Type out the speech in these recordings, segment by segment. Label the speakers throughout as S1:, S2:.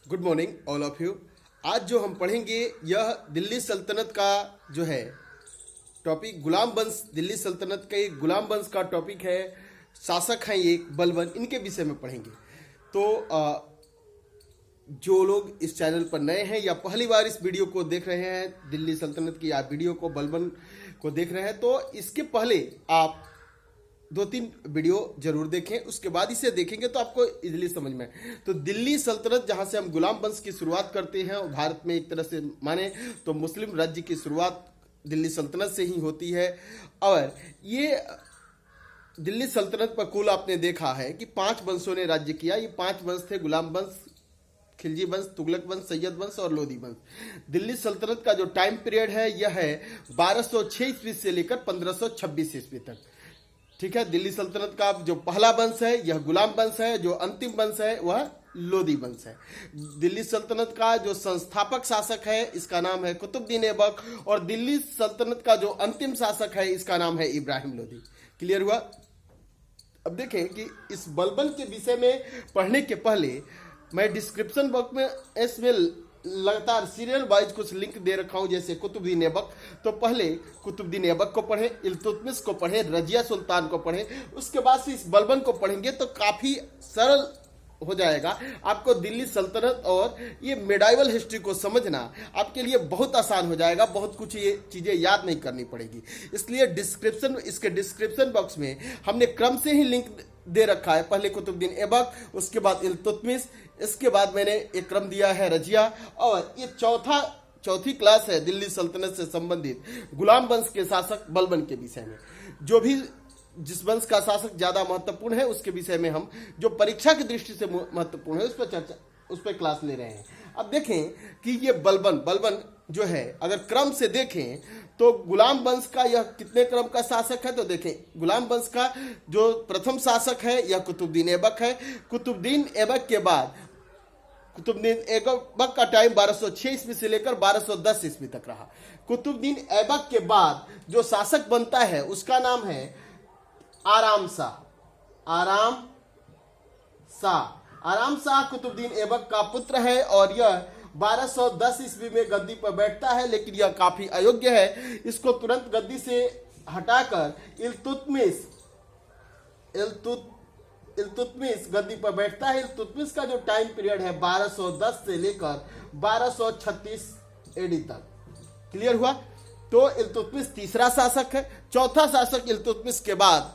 S1: Good morning all of you. आज जो हम पढ़ेंगे यह दिल्ली सल्तनत का जो है टॉपिक गुलाम वंश, दिल्ली सल्तनत का एक गुलाम वंश का टॉपिक है। शासक हैं एक बलबन, इनके विषय में पढ़ेंगे। तो जो लोग इस चैनल पर नए हैं या पहली बार इस वीडियो को देख रहे हैं, दिल्ली सल्तनत की या वीडियो को बलबन को देख रहे हैं, तो इसके पहले आप 2-3 वीडियो जरूर देखें, उसके बाद इसे देखेंगे तो आपको इजीली समझ में। तो दिल्ली सल्तनत, जहां से हम गुलाम वंश की शुरुआत करते हैं, और भारत में एक तरह से माने तो मुस्लिम राज्य की शुरुआत दिल्ली सल्तनत से ही होती है। और ये दिल्ली सल्तनत पर कुल आपने देखा है कि 5 वंशों ने राज्य किया। ये 5 वंश थे: गुलाम वंश, खिलजी वंश, तुगलक वंश, सैयद वंश और लोधी वंश। दिल्ली सल्तनत का जो टाइम पीरियड है यह है 1206 ईस्वी से लेकर 1526 ईस्वी तक। ठीक है। दिल्ली सल्तनत का जो पहला वंश है यह गुलाम वंश है, जो अंतिम वंश है वह लोधी वंश है। दिल्ली सल्तनत का जो संस्थापक शासक है इसका नाम है कुतुबुद्दीन ऐबक, और दिल्ली सल्तनत का जो अंतिम शासक है इसका नाम है इब्राहिम लोधी। क्लियर हुआ? अब देखें कि इस बलबन के विषय में पढ़ने के पहले मैं डिस्क्रिप्शन बॉक्स में इसमें लगातार सीरियल वाइज कुछ लिंक दे रखा हूं, जैसे कुतुबुद्दीन ऐबक। तो पहले कुतुबुद्दीन ऐबक को पढ़ें, इल्तुतमिश को पढ़ें, रजिया सुल्तान को पढ़ें, उसके बाद से इस बलबन को पढ़ेंगे तो काफी सरल हो जाएगा। आपको दिल्ली सल्तनत और ये मेडाइवल हिस्ट्री को समझना आपके लिए बहुत आसान हो जाएगा। बहुत कुछ ये चीजें याद नहीं करनी पड़ेगी। इसलिए इसके डिस्क्रिप्शन बॉक्स में हमने क्रम से ही लिंक दे रखा है। पहले कुतुबुद्दीन ऐबक, उसके बाद इल्तुतमिश, इसके बाद मैंने एक क्रम दिया है रजिया, और ये चौथी क्लास है दिल्ली सल्तनत से संबंधित गुलाम वंश के शासक बलबन के विषय में। जो भी जिस वंश का शासक ज्यादा महत्वपूर्ण है उसके विषय में हम जो परीक्षा की दृष्टि से महत्वपूर्ण है उस पर क्लास ले रहे हैं। अब देखें कि ये बलबन जो है, अगर क्रम से देखें तो गुलाम वंश का यह कितने क्रम का शासक है, तो देखें गुलाम वंश का जो प्रथम शासक है यह कुतुबुद्दीन ऐबक है। कुतुबुद्दीन ऐबक के बाद कुतुबुद्दीन ऐबक का टाइम 1206 ईस्वी से लेकर 1210 ईस्वी तक रहा। कुतुबुद्दीन ऐबक के बाद जो शासक बनता है उसका नाम है आराम शाह कुतुबुद्दीन ऐबक का पुत्र है, और यह 1210 ईस्वी में गद्दी पर बैठता है। लेकिन यह काफी अयोग्य है, इसको तुरंत गद्दी से हटाकर इल्तुतमिश गद्दी पर बैठता है। इल्तुतमिश का जो टाइम पीरियड है 1210 से लेकर 1236 एडी तक। क्लियर हुआ? तो इल्तुतमिश तीसरा शासक है। चौथा शासक इल्तुतमिश के बाद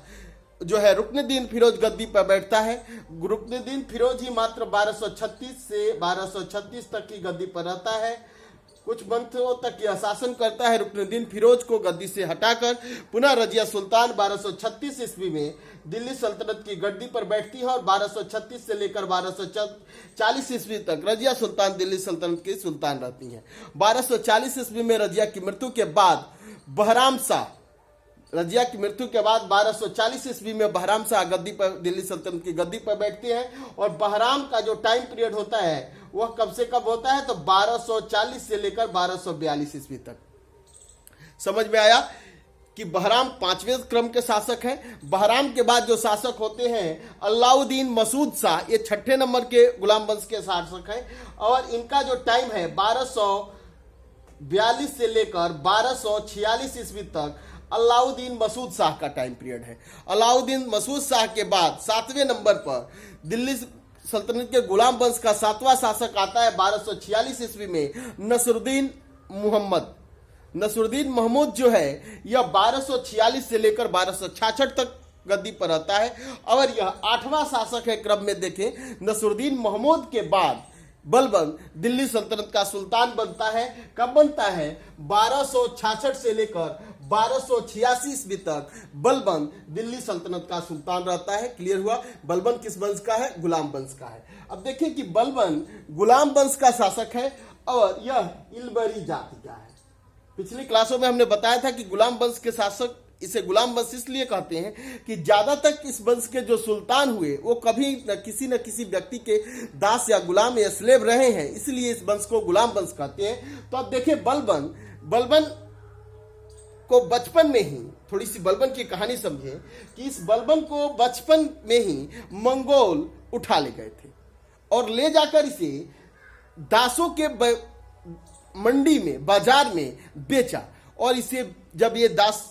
S1: जो है रुकनुद्दीन फिरोज गद्दी पर बैठता है। रुकनुद्दीन फिरोज ही मात्र 1236 से 1236 तक की गद्दी पर रहता है। कुछ मंथों तक यह शासन करता है। रुकनुद्दीन फिरोज को गद्दी से हटाकर पुनः रजिया सुल्तान 1236 ईस्वी में दिल्ली सल्तनत की गद्दी पर बैठती है, और 1236 से लेकर 1240 ईस्वी तक रजिया सुल्तान दिल्ली सल्तनत की सुल्तान रहती हैं। 1240 ईस्वी में रजिया की मृत्यु के बाद बहराम शाह, रजिया की मृत्यु के बाद 1240 ईस्वी में बहराम शाह गद्दी पर, दिल्ली सल्तनत की गद्दी पर बैठते हैं। और बहराम का जो टाइम पीरियड होता है वह कब से कब होता है, तो 1240 से लेकर 1242 ईस्वी तक। समझ में आया कि बहराम 5वें क्रम के शासक हैं। बहराम के बाद जो शासक होते हैं अलाउद्दीन मसूद शाह, ये 6ठे नंबर के गुलाम वंश के शासक हैं, और इनका जो टाइम है 1242 से लेकर 1246 ईस्वी तक अलाउद्दीन मसूद शाह का टाइम पीरियड है। अलाउद्दीन मसूद शाह के बाद 7वें नंबर पर दिल्ली सल्तनत के गुलाम वंश का 7वां शासक आता है 1246 ईस्वी में नसरुद्दीन महमूद जो है यह 1246 से लेकर 1266 तक गद्दी पर रहता है, और यह 8वां शासक है क्रम में। देखें, नसरुद्दीन महमूद के बाद बलबन दिल्ली सल्तनत का सुल्तान बनता है। कब बनता है? 1266 से लेकर 1286 ईस्वी तक बलबन दिल्ली सल्तनत का सुल्तान रहता है। क्लियर हुआ? बलबन किस वंश का है? गुलाम वंश का है। अब देखें कि बलबन गुलाम वंश का शासक है, और यह इल्बरी जाति का है। पिछली क्लासों में हमने बताया था कि गुलाम वंश के शासक, इसे गुलाम वंश इसलिए कहते हैं कि ज्यादा तक इस वंश के जो सुल्तान हुए वो कभी न किसी व्यक्ति के दास या गुलाम या स्लेव रहे हैं, इसलिए इस वंश को गुलाम वंश कहते हैं। तो अब देखें बलबन को बचपन में ही, थोड़ी सी बलबन की कहानी समझे कि इस बलबन को बचपन में ही मंगोल उठा ले गए थे और ले जाकर इसे दासों के मंडी में, बाजार में बेचा। और इसे जब ये दास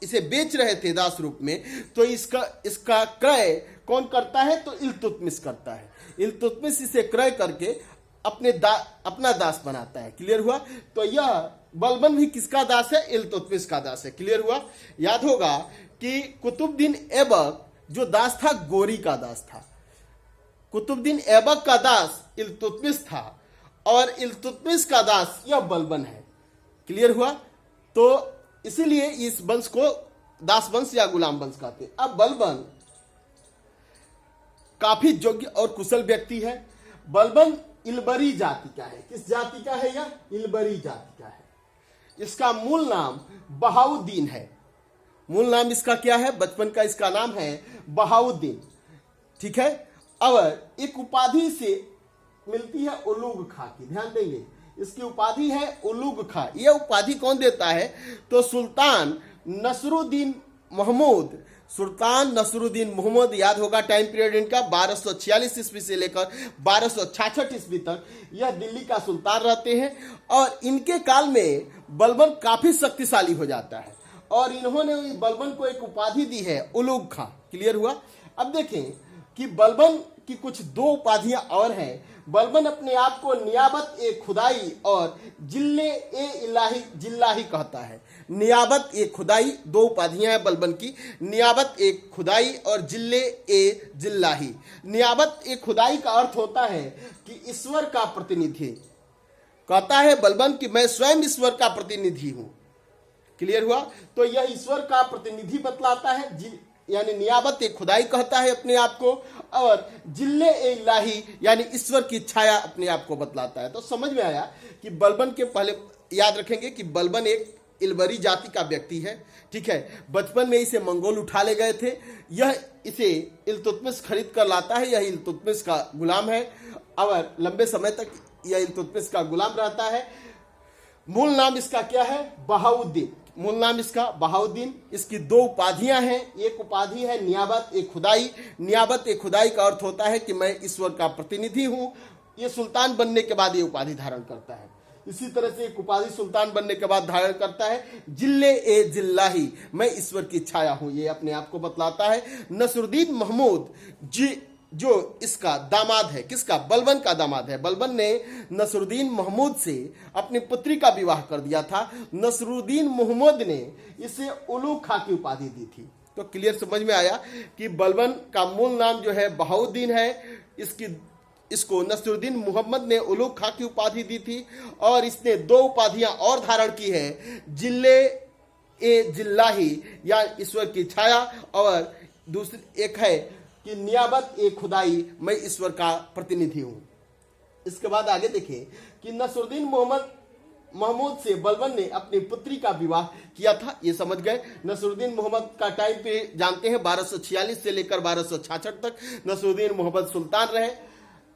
S1: इसे बेच रहे थे दास रूप में, तो इसका क्रय कौन करता है? तो इल्तुतमिश करता है। इल्तुतमिश इसे क्रय करके अपना दास बनाता है। क्लियर हुआ? तो यह बलबन भी किसका दास है? इल्तुतमिश का दास है। क्लियर हुआ? याद होगा कि कुतुबुद्दीन ऐबक जो दास था, गोरी का दास था। कुतुबुद्दीन ऐबक का दास इल्तुतमिश था और इल्तुतमिश का दास यह बलबन है। क्लियर हुआ? तो इसीलिए इस वंश को दास वंश या गुलाम वंश कहते हैं। अब बलबन काफी योग्य और कुशल व्यक्ति है। बलबन इलबरी जाति का है। किस जाति का है? यह इलबरी जाति का है। इसका मूल नाम बहाउद्दीन है। मूल नाम इसका क्या है? बचपन का इसका नाम है बहाउद्दीन। ठीक है। और एक उपाधि से मिलती है उलूग खां की। ध्यान देंगे, इसकी उपाधि है उलूग खां। यह उपाधि कौन देता है? तो सुल्तान नसरुद्दीन महमूद। सुल्तान नसरुद्दीन महमूद, याद होगा टाइम पीरियड इनका 1246 ईस्वी से लेकर 1266 ईस्वी तक यह दिल्ली का सुल्तान रहते हैं। और इनके काल में बलबन काफी शक्तिशाली हो जाता है और इन्होंने बलबन को एक उपाधि दी है उलूग खां। क्लियर हुआ? अब देखें कि बलबन की कुछ दो उपाधियां और हैं। बलबन अपने आप को नियाबत ए खुदाई और जिल्ले ए इलाही जिल्लाही कहता है। नियाबत ए खुदाई, दो उपाधियां हैं बलबन की, नियाबत ए खुदाई और जिल्ले ए जिल्लाही। नियाबत ए खुदाई का अर्थ होता है कि ईश्वर का प्रतिनिधि। कहता है बलबन कि मैं स्वयं ईश्वर का प्रतिनिधि हूं। क्लियर हुआ? तो यह ईश्वर का प्रतिनिधि बतलाता है, यानी नियाबत ए खुदाई कहता है अपने आप को, और जिल्ले ए इलाही यानी ईश्वर की छाया अपने आप को बतलाता है। तो समझ में आया कि बलबन के, पहले याद रखेंगे कि बलबन एक इलबरी जाति का व्यक्ति है। ठीक है। बचपन में इसे मंगोल उठा ले गए थे। यह इसे इल्तुतमिश खरीद कर लाता है। यह इल्तुतमिश का गुलाम है और लंबे समय तक यह इल्तुतमिश का गुलाम रहता है। मूल नाम इसका क्या है? बहाउद्दीन। मूल नाम इसका बहाउद्दीन। इसकी दो उपाधियां हैं। एक उपाधि है नियाबत ए खुदाई। नियाबत ए खुदाई का अर्थ होता है कि मैं ईश्वर का प्रतिनिधि हूं। यह सुल्तान बनने के बाद ये उपाधि धारण करता है। इसी तरह से एक उपाधि सुल्तान बनने के बाद धारण करता है जिल्ले ए जिल्लाही, मैं ईश्वर की छाया हूं। ये अपने आप को बतलाता है। नसरुद्दीन महमूद जी जो इसका दामाद है, किसका? बलबन का दामाद है। बलबन ने नसरुद्दीन महमूद से अपनी पुत्री का विवाह कर दिया था। नसरुद्दीन महमूद ने इसे उलूग खां की उपाधि दी थी। तो क्लियर समझ में आया कि बलबन का मूल नाम जो है बहाउद्दीन है। इसको नसरुद्दीन मोहम्मद ने उलूग खां की उपाधि दी थी और इसने दो उपाधियां और धारण की है, जिल्ले ए जिल्लाही या ईश्वर की छाया, और दूसरी एक है कि नियाबत ए खुदाई, मैं ईश्वर का प्रतिनिधि हूं। इसके बाद आगे देखें कि नसरुद्दीन महमूद से बलबन ने अपनी पुत्री का विवाह किया था। ये समझ गए। नसरुद्दीन मोहम्मद का टाइम पे जानते हैं 1246 से लेकर 1266 तक नसरुद्दीन मोहम्मद सुल्तान रहे।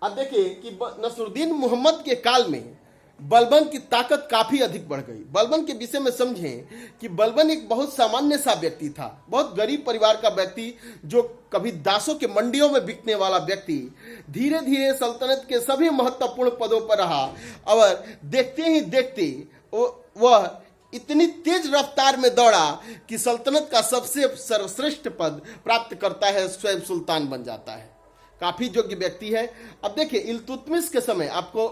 S1: अब देखिए कि नसरुद्दीन मोहम्मद के काल में बलबन की ताकत काफी अधिक बढ़ गई। बलबन के विषय में समझें कि बलबन एक बहुत सामान्य सा व्यक्ति था, बहुत गरीब परिवार का व्यक्ति, जो कभी दासों के मंडियों में बिकने वाला व्यक्ति धीरे धीरे सल्तनत के सभी महत्वपूर्ण पदों पर रहा और देखते ही देखते वह इतनी तेज रफ्तार में दौड़ा कि सल्तनत का सबसे सर्वश्रेष्ठ पद प्राप्त करता है, स्वयं सुल्तान बन जाता है। काफी योग्य व्यक्ति है। अब देखिए इल्तुतमिश के समय आपको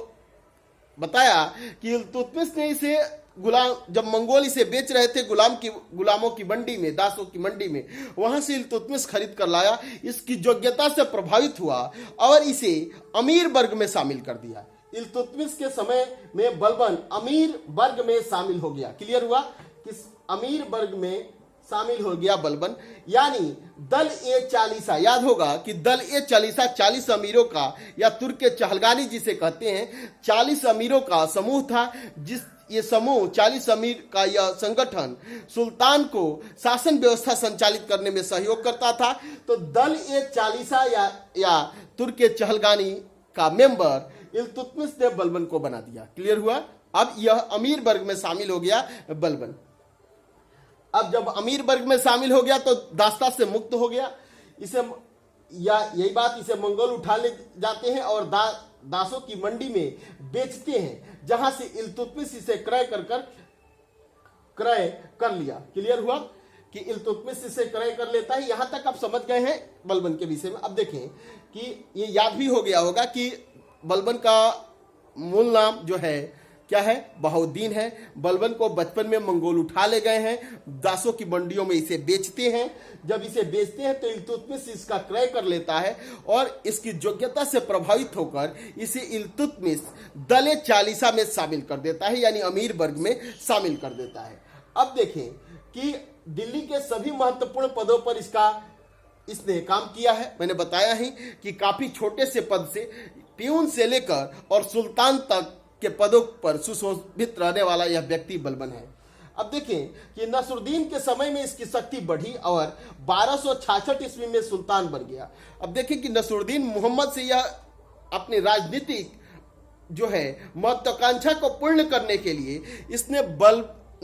S1: बताया कि इल्तुतमिश ने इसे गुलाम, जब मंगोल इसे बेच रहे थे गुलामों की मंडी में, दासों की मंडी में, वहां से इल्तुतमिश खरीद कर लाया। इसकी योग्यता से प्रभावित हुआ और इसे अमीर वर्ग में शामिल कर दिया। इल्तुतमिश के समय में बलबन अमीर वर्ग में शामिल हो गया। क्लियर हुआ? किस अमीर वर्ग में शामिल हो गया बलबन, यानी दल ए चालीसा। याद होगा कि दल ए चालीसा 40 अमीरों का, या तुर्क के चहलगानी जिसे कहते हैं, 40 अमीरों का समूह था। ये समूह 40 अमीर का यह संगठन सुल्तान को शासन व्यवस्था संचालित करने में सहयोग करता था। तो दल ए चालीसा या तुर्क के चहलगानी का मेंबर इल्तुतमिश ने बलबन को बना दिया। क्लियर हुआ? अब यह अमीर वर्ग में शामिल हो गया बलबन। अब जब अमीर वर्ग में शामिल हो गया तो दास्ता से मुक्त हो गया। इसे, या यही बात, इसे मंगोल उठा ले जाते हैं और दासों की मंडी में बेचते हैं, जहां से इल्तुतमिश इसे क्रय कर लिया। क्लियर हुआ कि इल्तुतमिश इसे क्रय कर लेता है। यहां तक आप समझ गए हैं बलबन के विषय में। अब देखें कि ये याद भी हो गया होगा कि बलबन का मूल नाम जो है क्या है, बहाउद्दीन है। बलबन को बचपन में मंगोल उठा ले गए हैं, दासों की मंडियों में इसे बेचते हैं। जब इसे बेचते हैं तो इल्तुतमिश इसका क्रय कर लेता है और इसकी योग्यता से प्रभावित होकर इसे इल्तुतमिश दले चालीसा में शामिल कर देता है, यानी अमीर वर्ग में शामिल कर देता है। अब देखें कि दिल्ली के सभी महत्वपूर्ण पदों पर इसने काम किया है। मैंने बताया ही कि काफी छोटे से पद से प्यून से लेकर और सुल्तान तक के पदों पर सुशोभित रहने वाला यह व्यक्ति बलबन है। अब देखें कि नसरुद्दीन के समय में इसकी शक्ति बढ़ी और 1266 ईस्वी में सुल्तान बन गया। अब देखें कि नसरुद्दीन मोहम्मद से यह अपनी राजनीतिक जो है महत्वाकांक्षा को पूर्ण करने के लिए इसने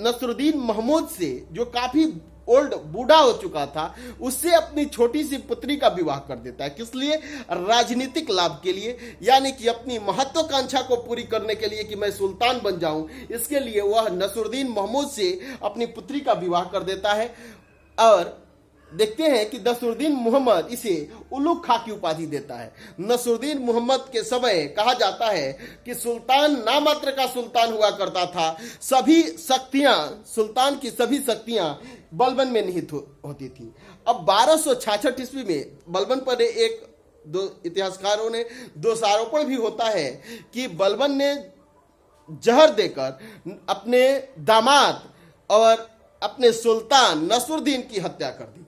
S1: नसरुद्दीन महमूद से, जो काफी ओल्ड बूढ़ा हो चुका था, उससे अपनी छोटी सी पुत्री का विवाह कर देता है। किस लिए? राजनीतिक लाभ के लिए, यानी कि अपनी महत्वाकांक्षा को पूरी करने के लिए कि मैं सुल्तान बन जाऊं। इसके लिए वह नसरुद्दीन महमूद से अपनी पुत्री का विवाह कर देता है। और देखते हैं कि नसरुद्दीन मोहम्मद इसे उलुग खां की उपाधि देता है। नसरुद्दीन मोहम्मद के समय कहा जाता है कि सुल्तान नामात्र का सुल्तान हुआ करता था, सभी शक्तियां, सुल्तान की सभी शक्तियां बलबन में निहित होती थी। अब 1266 ईस्वी में बलबन पर दो इतिहासकारों ने दोषारोपण भी होता है कि बलबन ने जहर देकर अपने दामाद और अपने सुल्तान नसरुद्दीन की हत्या कर दी।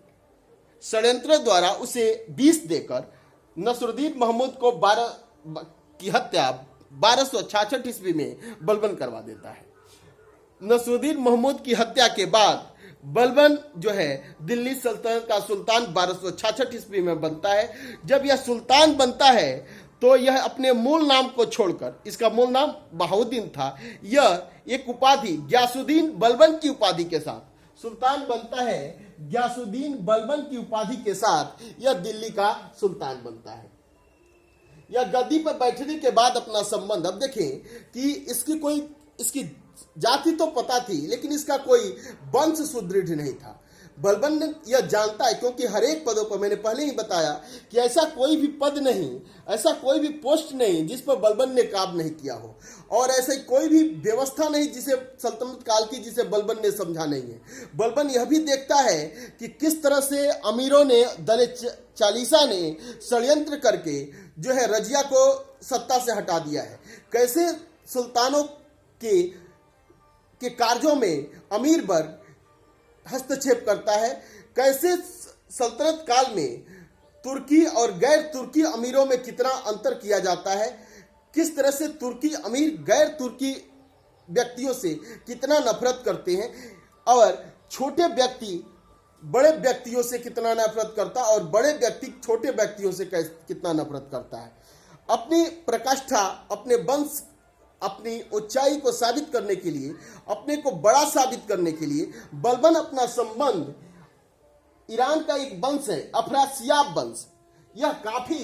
S1: षड्यंत्र द्वारा उसे 20 देकर नसरुद्दीन महमूद को की हत्या 1266 ईस्वी में बलबन करवा देता है। नसरुद्दीन महमूद की हत्या के बाद बलबन जो है दिल्ली सल्तनत का सुल्तान 1266 ईस्वी में बनता है। जब यह सुल्तान बनता है तो यह अपने मूल नाम को छोड़कर, इसका मूल नाम बहाउद्दीन था, यह एक उपाधि ग्यासुद्दीन बलबन की उपाधि के साथ सुल्तान बनता है। ग्यासुद्दीन बलबन की उपाधि के साथ यह दिल्ली का सुल्तान बनता है। यह गद्दी पर बैठने के बाद अपना संबंध, अब देखें कि इसकी जाति तो पता थी, लेकिन इसका कोई वंश सुदृढ़ नहीं था। बलबन ने यह जानता है, क्योंकि हर एक पदों पर मैंने पहले ही बताया कि ऐसा कोई भी पद नहीं, ऐसा कोई भी पोस्ट नहीं जिस पर बलबन ने काम नहीं किया हो, और ऐसी कोई भी व्यवस्था नहीं जिसे सल्तनत काल की जिसे बलबन ने समझा नहीं है। बलबन यह भी देखता है कि किस तरह से अमीरों ने, दले चालीसा ने षड्यंत्र करके जो है रजिया को सत्ता से हटा दिया है। कैसे सुल्तानों के कार्यों में अमीर वर्ग हस्तक्षेप करता है, कैसे सल्तनत काल में तुर्की और गैर तुर्की अमीरों में कितना अंतर किया जाता है, किस तरह से तुर्की अमीर गैर तुर्की व्यक्तियों से कितना नफरत करते हैं, और छोटे व्यक्ति बड़े व्यक्तियों से कितना नफरत करता है, और बड़े व्यक्ति छोटे व्यक्तियों से कितना नफरत करता है। अपनी प्रकाष्ठा, अपने वंश, अपनी ऊंचाई को साबित करने के लिए, अपने को बड़ा साबित करने के लिए बलबन अपना संबंध, ईरान का एक वंश है अफरासियाब वंश, यह काफी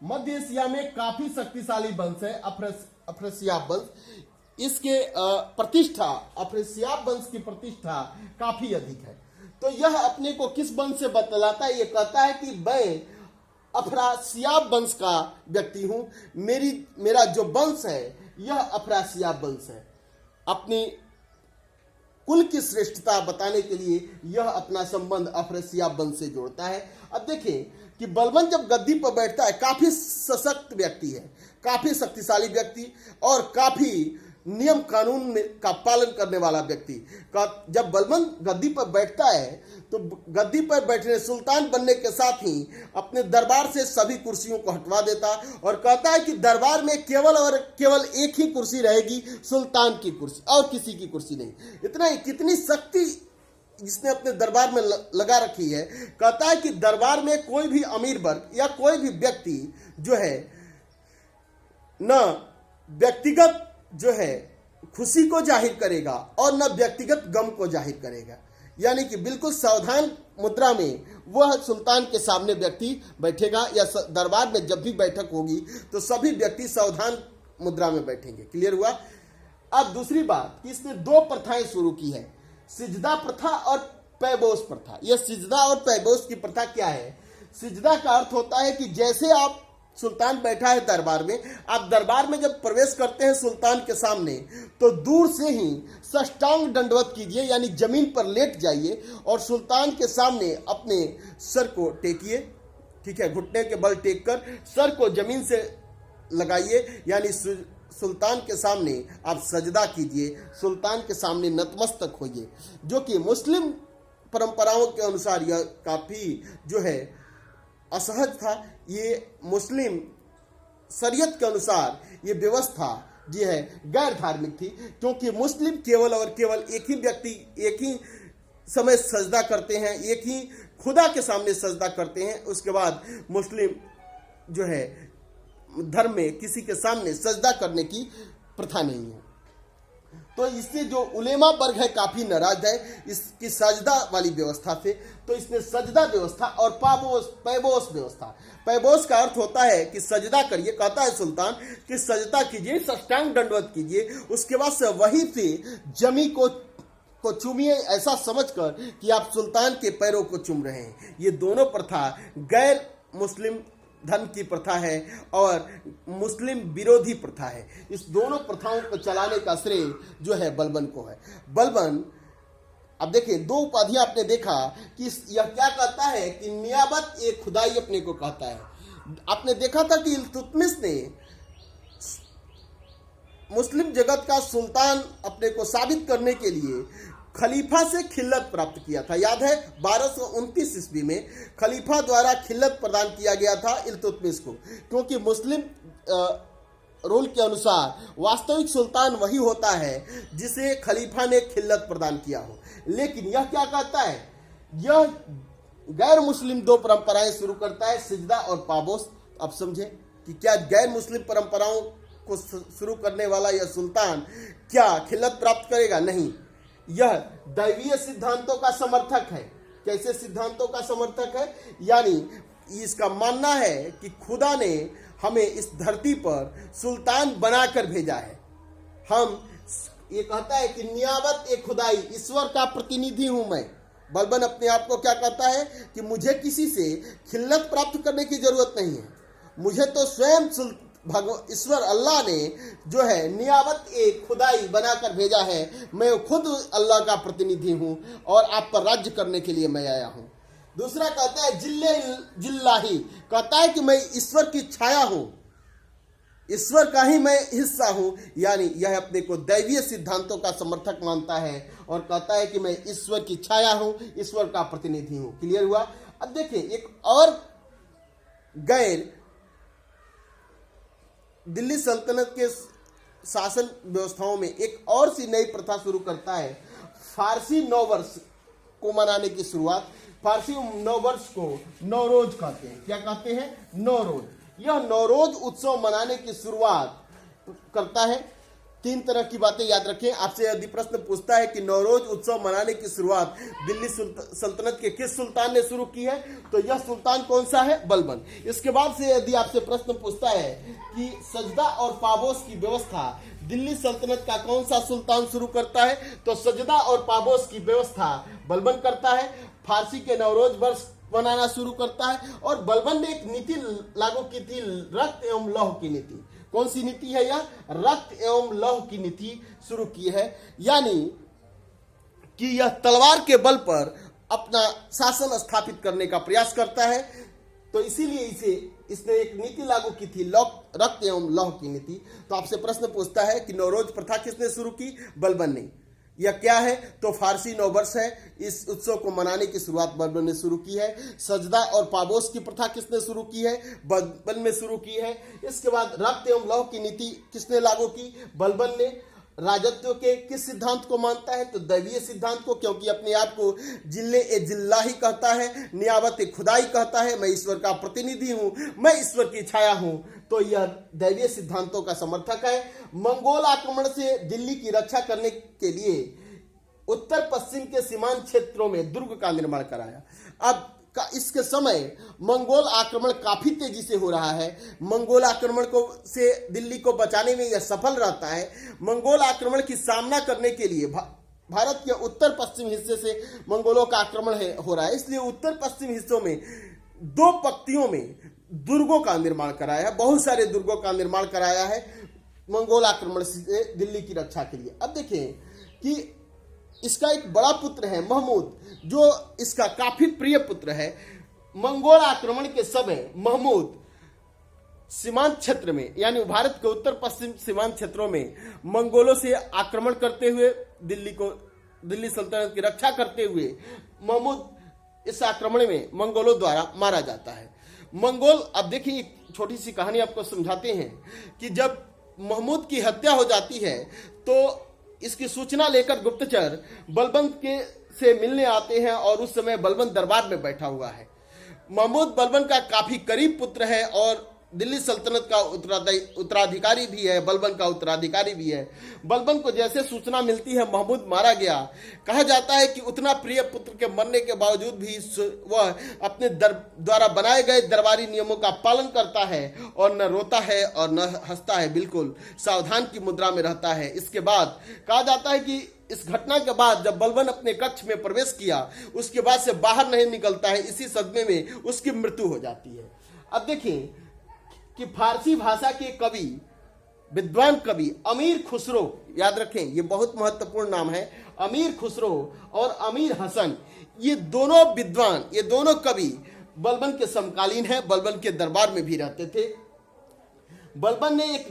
S1: मध्य एशिया में काफी शक्तिशाली वंश है अफरासियाब वंश। इसके प्रतिष्ठा, अफरासियाब वंश की प्रतिष्ठा काफी अधिक है। तो यह अपने को किस वंश से बतलाता है? यह कहता है कि मैं अफरासियाब वंश का व्यक्ति हूं, मेरा जो वंश है यह अफरासियाब वंश है। अपनी कुल की श्रेष्ठता बताने के लिए यह अपना संबंध अफरासियाब वंश से जोड़ता है। अब देखें कि बलबन जब गद्दी पर बैठता है, काफी सशक्त व्यक्ति है, काफी शक्तिशाली व्यक्ति और काफी नियम कानून का पालन करने वाला व्यक्ति का जब बलबन गद्दी पर बैठता है तो गद्दी पर बैठने, सुल्तान बनने के साथ ही अपने दरबार से सभी कुर्सियों को हटवा देता और कहता है कि दरबार में केवल और केवल एक ही कुर्सी रहेगी, सुल्तान की कुर्सी, और किसी की कुर्सी नहीं। इतना ही, कितनी शक्ति जिसने अपने दरबार में लगा रखी है। कहता है कि दरबार में कोई भी अमीर वर्ग या कोई भी व्यक्ति जो है न व्यक्तिगत जो है खुशी को जाहिर करेगा और न व्यक्तिगत गम को जाहिर करेगा, यानी कि बिल्कुल सावधान मुद्रा में वह सुल्तान के सामने व्यक्ति बैठेगा, या दरबार में जब भी बैठक होगी तो सभी व्यक्ति सावधान मुद्रा में बैठेंगे। क्लियर हुआ। अब दूसरी बात कि इसने दो प्रथाएं शुरू की है, सिजदा प्रथा और पैबोस प्रथा। यह सिजदा और पैबोस की प्रथा क्या है? सिजदा का अर्थ होता है कि जैसे आप सुल्तान बैठा है दरबार में, आप दरबार में जब प्रवेश करते हैं सुल्तान के सामने तो दूर से ही साष्टांग दंडवत कीजिए, यानी जमीन पर लेट जाइए और सुल्तान के सामने अपने सर को टेकिए। ठीक है, घुटने के बल टेक कर सर को जमीन से लगाइए, यानी सुल्तान के सामने आप सजदा कीजिए, सुल्तान के सामने नतमस्तक होइए। जो कि मुस्लिम परंपराओं के अनुसार यह काफ़ी जो है असहज था। ये मुस्लिम शरीयत के अनुसार ये व्यवस्था जो है गैर धार्मिक थी, क्योंकि मुस्लिम केवल और केवल एक ही व्यक्ति एक ही समय सजदा करते हैं, एक ही खुदा के सामने सजदा करते हैं। उसके बाद मुस्लिम जो है धर्म में किसी के सामने सजदा करने की प्रथा नहीं है। तो इससे जो उलेमा वर्ग है काफी नाराज है इसकी सजदा वाली व्यवस्था से। तो इसने सजदा व्यवस्था और पैबोस व्यवस्था, पैबोस का अर्थ होता है कि सजदा करिए, कहता है सुल्तान कि सजदा कीजिए, साष्टांग दंडवत कीजिए, उसके बाद से वहीं से जमी को चूमिए, ऐसा समझकर कि आप सुल्तान के पैरों को चूम रहे हैं। ये दोनों प्रथा गैर मुस्लिम धर्म की प्रथा है और मुस्लिम विरोधी प्रथा है। इस दोनों प्रथाओं को चलाने का श्रेय जो है बलबन को है। बलबन, अब देखिए दो उपाधियां आपने देखा कि यह क्या कहता है कि नियाबत एक खुदाई अपने को कहता है। आपने देखा था कि इल्तुतमिश ने मुस्लिम जगत का सुल्तान अपने को साबित करने के लिए खलीफा से खिल्लत प्राप्त किया था। याद है 1229 ईस्वी में खलीफा द्वारा खिल्लत प्रदान किया गया था इल्तुतमिश को, क्योंकि मुस्लिम रूल के अनुसार वास्तविक सुल्तान वही होता है जिसे खलीफा ने खिल्लत प्रदान किया हो। लेकिन यह क्या कहता है, यह गैर मुस्लिम दो परंपराएं शुरू करता है, सिजदा और पाबोस। अब समझे कि क्या गैर मुस्लिम परंपराओं को शुरू करने वाला यह सुल्तान क्या खिल्लत प्राप्त करेगा? नहीं, यह दैवीय सिद्धांतों का समर्थक है। कैसे सिद्धांतों का समर्थक है? यानी इसका मानना है कि खुदा ने हमें इस धरती पर सुल्तान बनाकर भेजा है। हम ये कहता है कि नियाबत एक खुदाई, ईश्वर का प्रतिनिधि हूं मैं। बलबन अपने आप को क्या कहता है कि मुझे किसी से खिल्लत प्राप्त करने की जरूरत नहीं है, मुझे तो स्वयं ईश्वर अल्लाह ने जो है नियाबत एक खुदाई बनाकर भेजा है। मैं खुद अल्लाह का प्रतिनिधि हूं और आप पर राज्य करने के लिए मैं आया हूं। दूसरा कहता है जिल्लाही, कहता है कि मैं ईश्वर की छाया हूं, ईश्वर का ही मैं हिस्सा हूं। यानी यह अपने को दैवीय सिद्धांतों का समर्थक मानता है और कहता है कि मैं ईश्वर की छाया हूं, ईश्वर का प्रतिनिधि हूं। क्लियर हुआ। अब देखिए एक और गैर दिल्ली सल्तनत के शासन व्यवस्थाओं में एक और सी नई प्रथा शुरू करता है, फारसी नववर्ष को मनाने की शुरुआत। फारसी नववर्ष को नौरोज कहते हैं। क्या कहते हैं? नौरोज। यह नौरोज उत्सव मनाने की शुरुआत करता है। तीन तरह की बातें याद रखें। आपसे यदि प्रश्न पूछता है कि नौरोज उत्सव मनाने की शुरुआत दिल्ली सल्तनत के किस सुल्तान ने शुरू की है, तो यह सुल्तान कौन सा है? बलबन। इसके बाद से यदि आपसे प्रश्न पूछता है कि सजदा और पाबोस की व्यवस्था दिल्ली सल्तनत का कौन सा सुल्तान शुरू करता है, तो सजदा और पाबोस की व्यवस्था बलबन करता है। फारसी के नौरोज वर्ष मनाना शुरू करता है और बलबन ने एक नीति लागू की थी, रक्त एवं लौह की नीति। कौन सी नीति है यह? रक्त एवं लौह की नीति शुरू की है। यानी कि यह तलवार के बल पर अपना शासन स्थापित करने का प्रयास करता है। तो इसीलिए इसने एक नीति लागू की थी, रक्त एवं लौह की नीति। तो आपसे प्रश्न पूछता है कि नौरोज प्रथा किसने शुरू की? बलबन ने। यह क्या है? तो फारसी नववर्ष है। इस उत्सव को मनाने की शुरुआत बलबन ने शुरू की है। सजदा और पाबोस की प्रथा किसने शुरू की है? बलबन ने शुरू की है। इसके बाद रक्त एवं लौह की नीति किसने लागू की? बलबन ने। राजत्व के किस सिद्धांत को मानता है? तो दैवीय सिद्धांत को, क्योंकि अपने आप को जिल्लाही कहता है, नियाबत खुदाई कहता है, मैं ईश्वर का प्रतिनिधि हूं, मैं ईश्वर की छाया हूं। तो यह दैवीय सिद्धांतों का समर्थक है। मंगोल आक्रमण से दिल्ली की रक्षा करने के लिए उत्तर पश्चिम के सीमांत क्षेत्रों में दुर्ग का निर्माण कराया। अब इसके समय मंगोल आक्रमण काफी तेजी से हो रहा है। मंगोल आक्रमण को से दिल्ली को बचाने में यह सफल रहता है। मंगोल आक्रमण की सामना करने के लिए भारत के उत्तर पश्चिम हिस्से से मंगोलों का आक्रमण हो रहा है, इसलिए उत्तर पश्चिम हिस्सों में 2 पंक्तियों में दुर्गों का निर्माण कराया है, बहुत सारे दुर्गों का निर्माण कराया है मंगोल आक्रमण से दिल्ली की रक्षा के लिए। अब देखें कि इसका एक बड़ा पुत्र है महमूद, जो इसका काफी प्रिय पुत्र है। मंगोल आक्रमण के समय महमूद सीमांत क्षेत्र में, यानी भारत के उत्तर पश्चिम सीमांत क्षेत्रों में मंगोलों से आक्रमण करते हुए दिल्ली सल्तनत की रक्षा करते हुए महमूद इस आक्रमण में मंगोलों द्वारा मारा जाता है। मंगोल, अब देखिए एक छोटी सी कहानी आपको समझाते हैं कि जब महमूद की हत्या हो जाती है तो इसकी सूचना लेकर गुप्तचर बलबंत से मिलने आते हैं और उस समय बलबंत दरबार में बैठा हुआ है। महमूद बलबंत का काफी करीब पुत्र है और दिल्ली सल्तनत का उत्तराधिकारी भी है, बलबंत का उत्तराधिकारी भी है। बलबंत को जैसे सूचना मिलती है महमूद मारा गया, कहा जाता है कि उतना प्रिय पुत्र के मरने के बावजूद भी वह अपने द्वारा बनाए गए दरबारी नियमों का पालन करता है और न रोता है और न हंसता है, बिल्कुल सावधान की मुद्रा में रहता है। इसके बाद कहा जाता है कि इस घटना के बाद जब बलबन अपने कक्ष में प्रवेश किया, उसके बाद से बाहर नहीं निकलता है। इसी सदमे में उसकी मृत्यु हो जाती है। अब देखें कि फारसी भाषा के कवि, विद्वान कवि अमीर खुसरो, याद रखें ये बहुत महत्वपूर्ण नाम है, अमीर खुसरो और अमीर हसन, ये दोनों विद्वान, ये दोनों कवि बलबन के समकालीन हैं, बलबन के दरबार में भी रहते थे। बलबन ने एक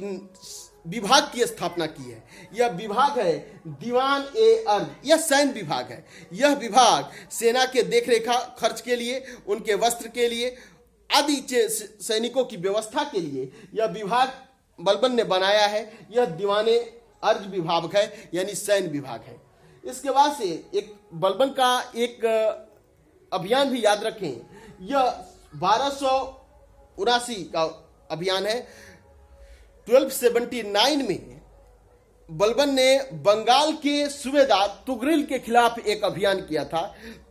S1: विभाग की स्थापना की है। यह विभाग है दीवान ए अर्ज, यह सैन्य विभाग है। यह विभाग सेना के देखरेखा खर्च के लिए, उनके वस्त्र के लिए आदि सैनिकों की व्यवस्था के लिए यह विभाग बलबन ने बनाया है। यह दीवाने अर्ज विभाग है, यानी सैन्य विभाग है। इसके बाद से एक बलबन का एक अभियान भी याद रखें, यह 1279 का अभियान है। 1279 में बलबन ने बंगाल के सूबेदार तुगरिल के खिलाफ एक अभियान किया था।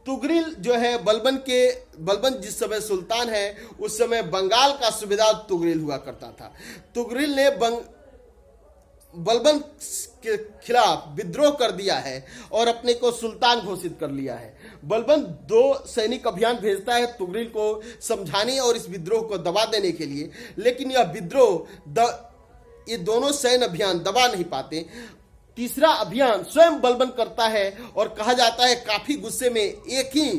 S1: तुगरिल जो है बलबन जिस समय सुल्तान है उस समय बंगाल का सूबेदार तुगरिल हुआ करता था। तुगरिल ने बलबन के खिलाफ विद्रोह कर दिया है और अपने को सुल्तान घोषित कर लिया है। बलबन 2 सैनिक अभियान भेजता है तुगरिल को समझाने और इस विद्रोह को दबा देने के लिए, लेकिन यह विद्रोह ये दोनों सैन्य अभियान दबा नहीं पाते। तीसरा अभियान स्वयं बलबन करता है और कहा जाता है काफी गुस्से में एक ही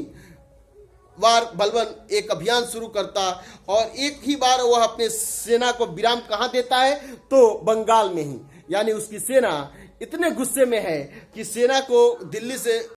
S1: बार बलबन एक अभियान शुरू करता और एक ही बार वह अपने सेना को विराम कहाँ देता है तो बंगाल में ही, यानी उसकी सेना इतने गुस्से में है कि सेना को दिल्ली से